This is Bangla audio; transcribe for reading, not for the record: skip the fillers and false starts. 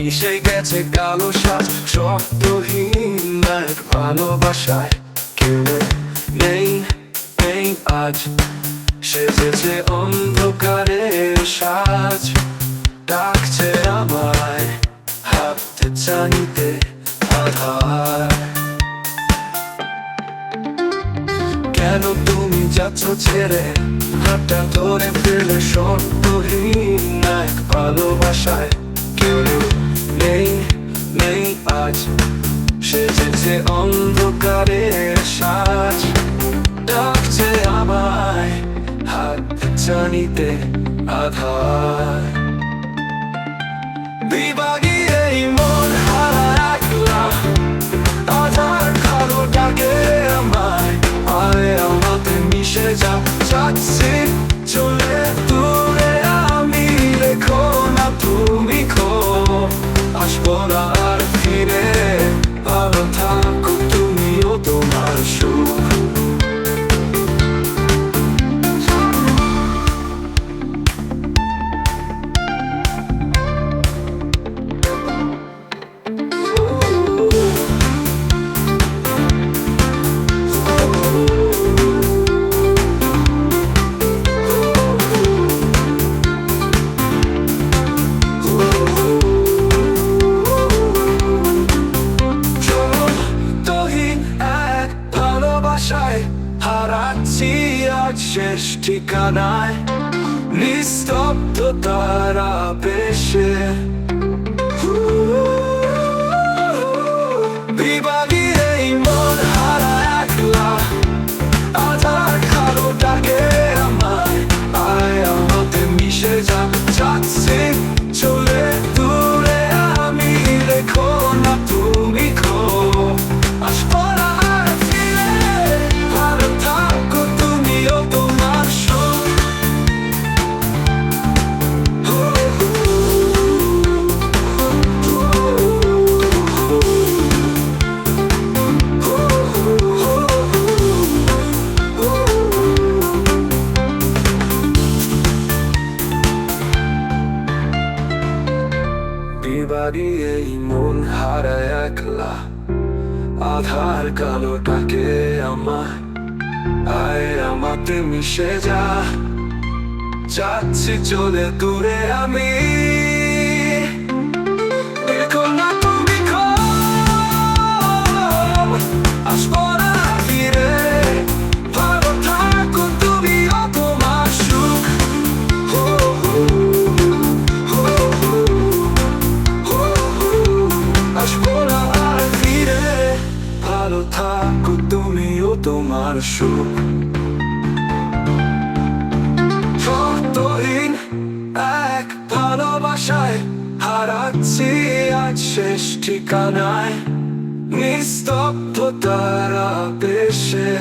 মিশে গেছে কালো সাজ, শব্দহীন এক ভালোবাসায় কেউ নেই নেই আজ। সেজেছে অন্ধকারের সাজ, ডাকছে আমায় হাতে চাইতে আধার। কেন তুমি যাচ্ছ ছেড়ে, হাতটা ধরে ফেলে শব্দহীন এক ভালোবাসায় কেউ নেই নেই আজ। সেজেছে অন্ধকারের সাজ, ডাকছে আমায় হাত জানিতে আধার। বিভাগী এই মন হারা একলা, আধার কালো ডাকে আমায়, আয় আমাতে মিশে যা। যাচ্ছি চলে দূরে আমি, রেখো না তুমি খোঁজ, আসবো না আর ফিরে। ভালো থাকো তুমিও তোমার সুখ। হারাচ্ছি আজ শেষ ঠিকানায়, নিস্তব্ধতার আবেশে। বিভাগী এই মন হারা একলা, আধার কালো ডাকে আমায়, আয় আমাতে মিশে যা। যাচ্ছি চলে দূরে আমি, রেখো না তুমি খোঁজ, আসবো না আর ফিরে। ভালো থাকো তুমিও তোমার সুখ। বিভাগী এই মন হারা একলা, আধার কালো ডাকে আমায়, আয় আমাতে মিশে যা। যাচ্ছি চলে দূরে আমি, রেখো না তুমি খোঁজ, আসবো না ফিরে। ভালো থাকো তুমিও তোমার সুখ। আসবো না আর ফিরে, ভালো থাকো তুমিও তোমার সুখ। শব্দহীন এক ভালোবাসায় হারাচ্ছি আজ শেষ ঠিকানায়, নিস্তব্ধতার আবেশে।